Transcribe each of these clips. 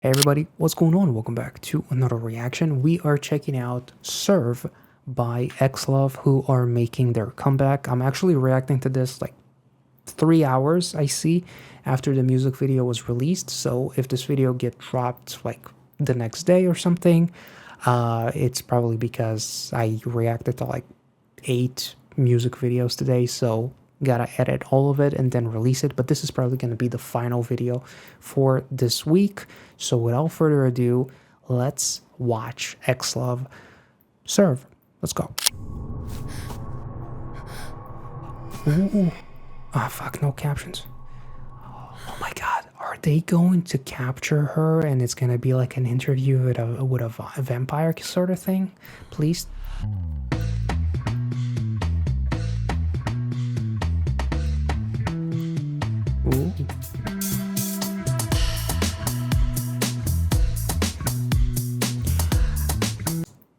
Hey everybody, what's going on? Welcome back to another reaction. We are checking out Serve by Xlov, who are making their comeback. I'm actually reacting to this like 3 hours, I see, after the music video was released. So if this video get dropped like the next day or something, it's probably because I reacted to like 8 music videos today. So gotta edit all of it and then release it, but this is probably going to be the final video for this week. So without further ado, let's watch Xlov Serve. Let's go. Ooh. Ah, fuck, no captions. Oh my god, are they going to capture her and it's going to be like an interview with a vampire sort of thing? Please. Ooh.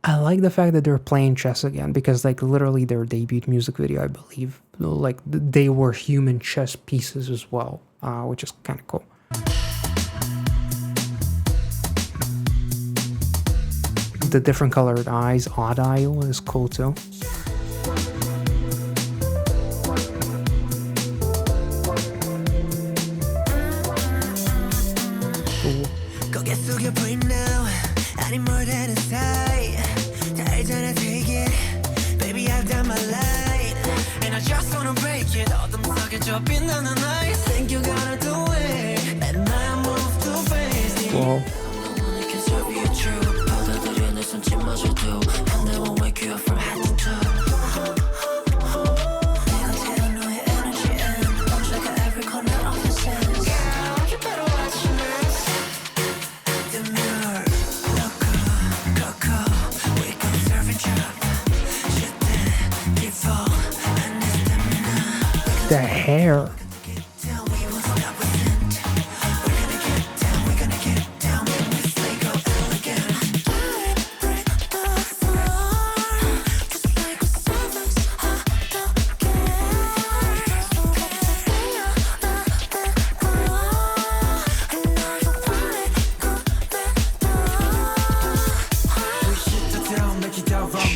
I like the fact that they're playing chess again, because like literally their debut music video, I believe, like they were human chess pieces as well, which is kind of cool. The different colored eyes, odd eye is cool too. Baby, I've done my life, and I just wanna break it. Jump in on the night. Think you gotta do it, and I move to face it. Whoa. The hair.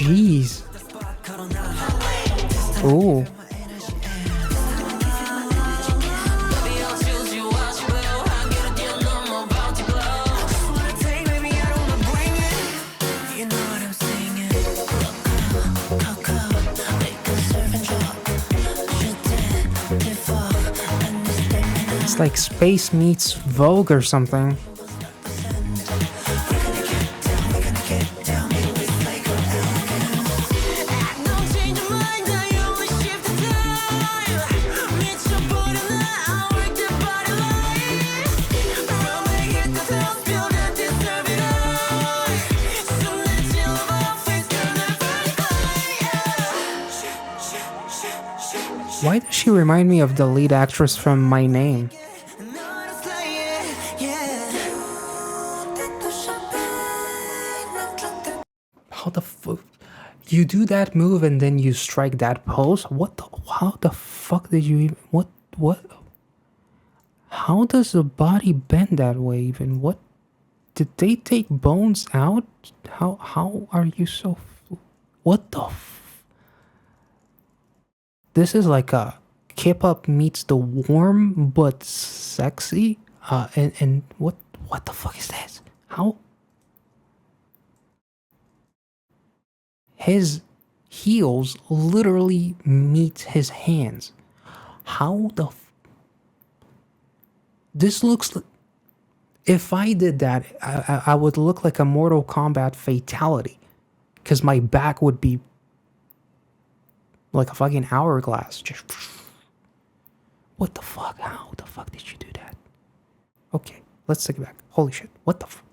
Jeez. Ooh. It's like Space meets Vogue or something. Why does she remind me of the lead actress from My Name? How the fuck? You do that move and then you strike that pose? What the? How the fuck did you even? What? How does the body bend that way even? What? Did they take bones out? How are you so? What the? This is like a K-pop meets the warm but sexy. And what the fuck is this? How? His heels literally meet his hands. How the? This looks like, if I did that, I would look like a Mortal Kombat fatality, because my back would be like a fucking hourglass. Just what the fuck? How the fuck did you do that? Okay, let's take it back. Holy shit! What the fuck?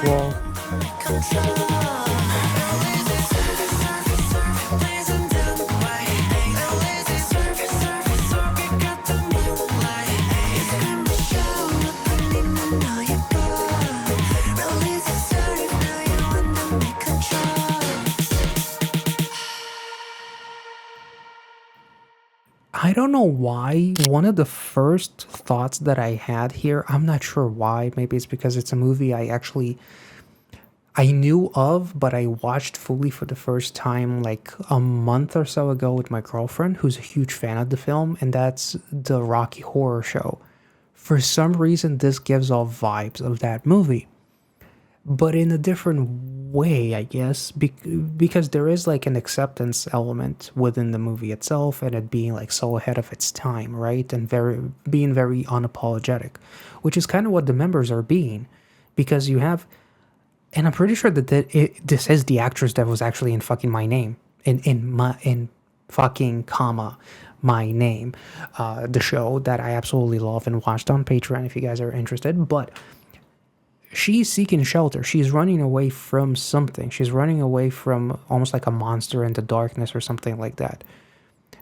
well. I don't know why. One of the first thoughts that I had here, I'm not sure why. Maybe it's because it's a movie I knew of, but I watched fully for the first time like a month or so ago with my girlfriend, who's a huge fan of the film, and that's the Rocky Horror Show. For some reason, this gives off vibes of that movie, but in a different way, I guess, because there is like an acceptance element within the movie itself, and it being like so ahead of its time, right? And being very unapologetic, which is kind of what the members are being, because you have, and I'm pretty sure that this is the actress that was actually in fucking My Name, in fucking comma My Name, the show that I absolutely love and watched on Patreon if you guys are interested. But she's seeking shelter. She's running away from something. She's running away from almost like a monster in the darkness or something like that.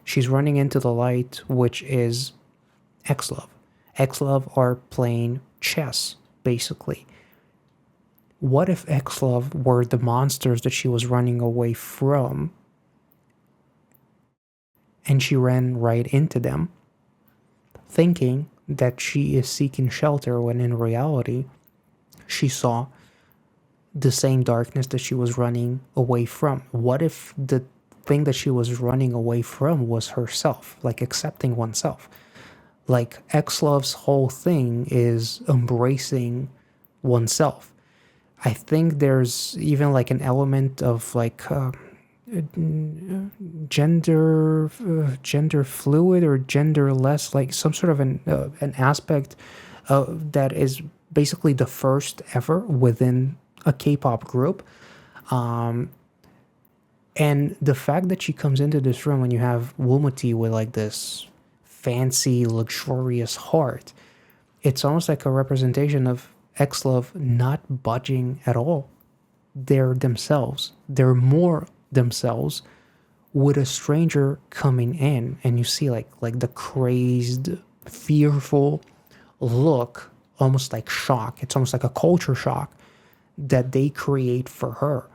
She's running into the light, which is Xlov. Xlov are playing chess, basically. What if Xlov were the monsters that she was running away from, and she ran right into them, thinking that she is seeking shelter, when in reality, she saw the same darkness that she was running away from? What if the thing that she was running away from was herself, like accepting oneself? Like Xlov's whole thing is embracing oneself. I think there's even like an element of like gender fluid or genderless, like some sort of an aspect that is basically the first ever within a K-pop group. And the fact that she comes into this room when you have Wumati with like this fancy, luxurious heart, it's almost like a representation of Xlov not budging at all. They're themselves. They're more themselves with a stranger coming in, and you see like the crazed, fearful look, almost like shock. It's almost like a culture shock that they create for her.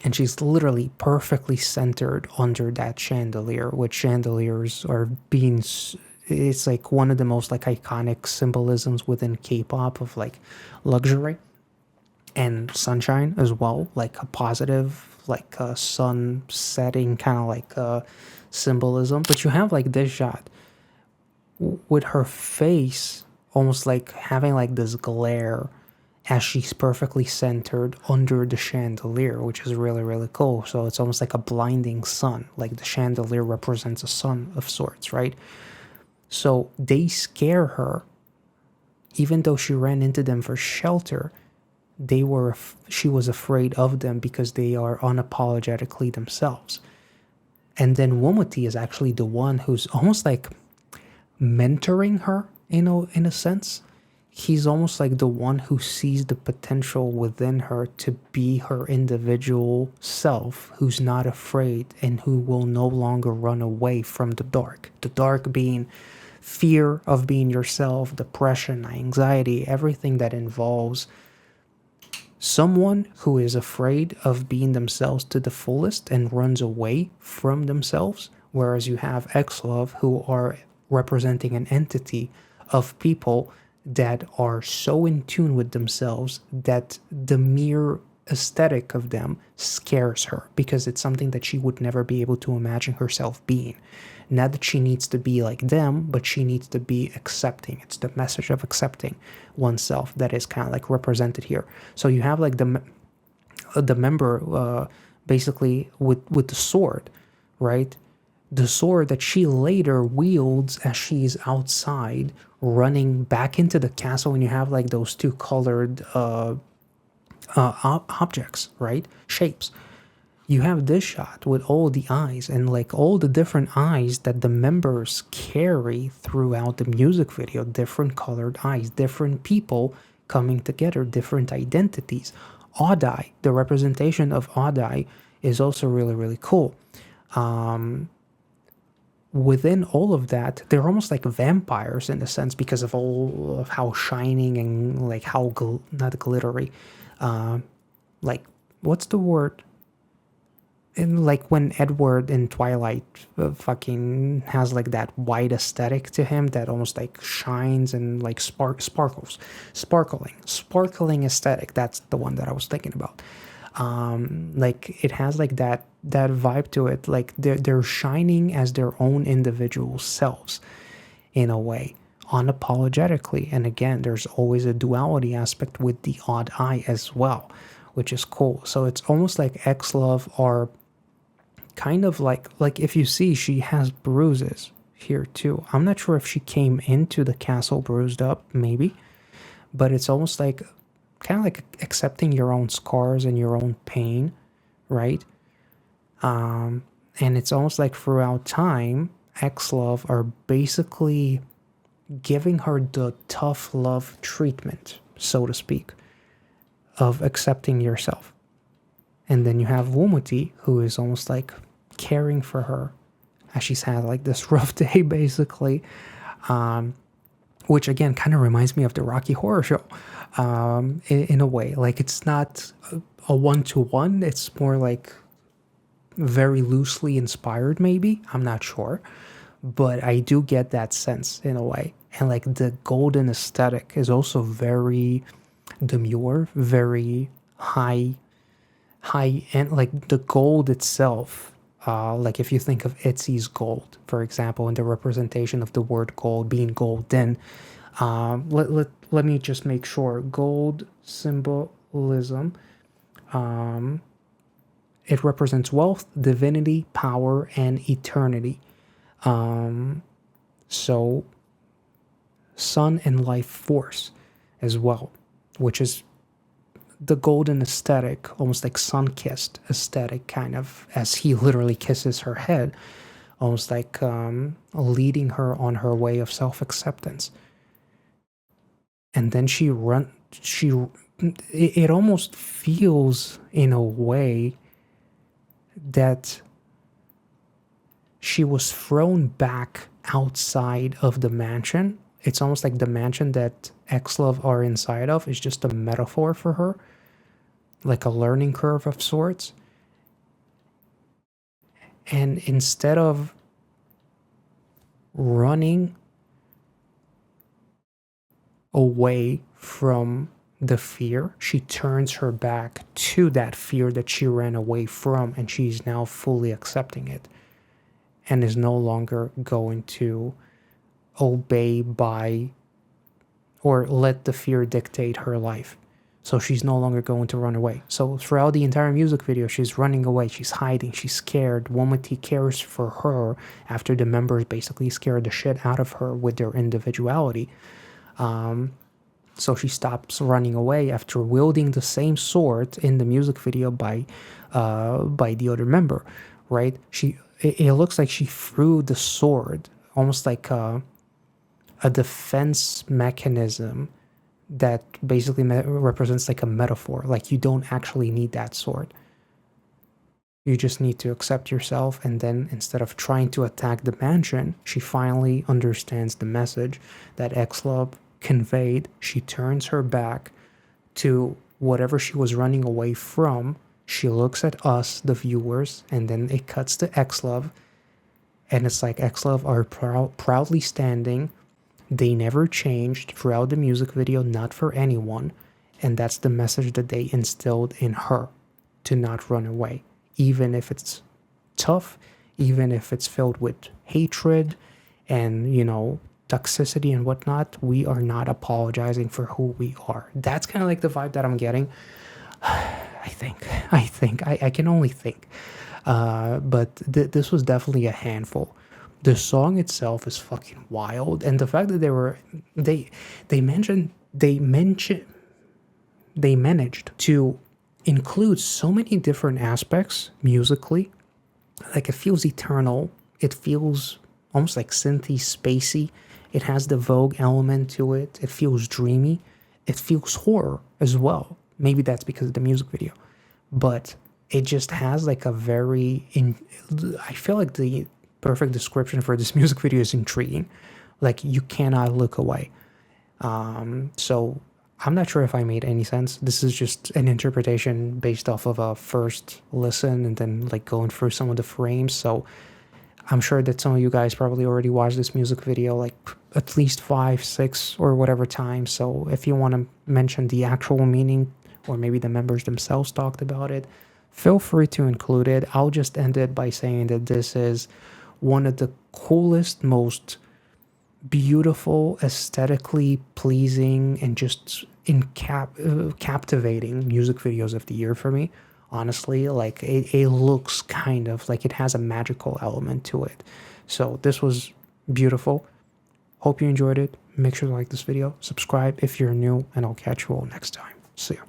And she's literally perfectly centered under that chandelier, which chandeliers are being, it's like one of the most like iconic symbolisms within K-pop of like luxury and sunshine as well, like a positive, like a sun setting kind of like a symbolism. But you have like this shot with her face almost like having like this glare as she's perfectly centered under the chandelier, which is really, really cool. So it's almost like a blinding sun, like the chandelier represents a sun of sorts, right? So they scare her. Even though she ran into them for shelter, she was afraid of them because they are unapologetically themselves. And then Womati is actually the one who's almost like mentoring her in a sense. He's almost like the one who sees the potential within her to be her individual self, who's not afraid and who will no longer run away from the dark. The dark being fear of being yourself, depression, anxiety, everything that involves someone who is afraid of being themselves to the fullest and runs away from themselves. Whereas you have Xlov, who are representing an entity of people that are so in tune with themselves that the mere aesthetic of them scares her, because it's something that she would never be able to imagine herself being. Not that she needs to be like them, but she needs to be accepting. It's the message of accepting oneself that is kind of like represented here. So you have like the member basically with the sword, right? The sword that she later wields as she's outside running back into the castle, and you have like those two colored objects, right? Shapes. You have this shot with all the eyes and like all the different eyes that the members carry throughout the music video, different colored eyes, different people coming together, different identities. Oddeye, the representation of Oddeye is also really, really cool. Within all of that, they're almost like vampires in a sense because of all of how shining and like how not glittery, like what's the word? And like when Edward in Twilight fucking has like that white aesthetic to him that almost like shines and like sparkling aesthetic. That's the one that I was thinking about. Like it has like that vibe to it. Like they're shining as their own individual selves in a way, unapologetically. And again, there's always a duality aspect with the odd eye as well, which is cool. So it's almost like Xlov are kind of like if you see, she has bruises here too. I'm not sure if she came into the castle bruised up, maybe, but it's almost like kind of like accepting your own scars and your own pain, right? And it's almost like throughout time, Xlov are basically giving her the tough love treatment, so to speak, of accepting yourself. And then you have Wumuti, who is almost like caring for her as she's had like this rough day, basically, which again kind of reminds me of the Rocky Horror Show, in a way. Like it's not a one-to-one, it's more like very loosely inspired, maybe, I'm not sure, but I do get that sense in a way. And like the golden aesthetic is also very demure, very high end. Like the gold itself, like if you think of Itzy's gold, for example, and the representation of the word gold being golden, let me just make sure. Gold symbolism, it represents wealth, divinity, power, and eternity. So sun and life force as well, which is the golden aesthetic, almost like sun-kissed aesthetic, kind of, as he literally kisses her head, almost like leading her on her way of self-acceptance. And then it almost feels in a way that she was thrown back outside of the mansion. It's almost like the mansion that Xlov are inside of is just a metaphor for her, like a learning curve of sorts. And instead of running away from the fear, she turns her back to that fear that she ran away from, and she's now fully accepting it and is no longer going to obey by or let the fear dictate her life. So she's no longer going to run away. So throughout the entire music video, she's running away, she's hiding, she's scared. Womati cares for her after the members basically scared the shit out of her with their individuality. So she stops running away after wielding the same sword in the music video by the other member, right? It looks like she threw the sword, almost like a defense mechanism that basically represents like a metaphor. Like you don't actually need that sword. You just need to accept yourself, and then instead of trying to attack the mansion, she finally understands the message that Xlov conveyed. She turns her back to whatever she was running away from. She looks at us, the viewers, and then it cuts to Xlov, and it's like Xlov are proudly standing. They never changed throughout the music video, not for anyone, and that's the message that they instilled in her, to not run away, even if it's tough, even if it's filled with hatred and, you know, toxicity and whatnot. We are not apologizing for who we are. That's kind of like the vibe that I'm getting. I can only think. But this was definitely a handful. The song itself is fucking wild, and the fact that they managed to include so many different aspects musically. Like it feels eternal. It feels almost like synthy, spacey. It has the Vogue element to it. It feels dreamy. it feels horror as well. Maybe that's because of the music video, but it just has like a I feel like the perfect description for this music video is intriguing. Like you cannot look away. So I'm not sure if I made any sense. This is just an interpretation based off of a first listen and then like going through some of the frames. So I'm sure that some of you guys probably already watched this music video like at least 5, 6 or whatever times. So if you want to mention the actual meaning, or maybe the members themselves talked about it, feel free to include it. I'll just end it by saying that this is one of the coolest, most beautiful, aesthetically pleasing, and just captivating music videos of the year for me. Honestly, like it looks kind of like it has a magical element to it. So this was beautiful. Hope you enjoyed it. Make sure to like this video, subscribe if you're new, and I'll catch you all next time. See ya.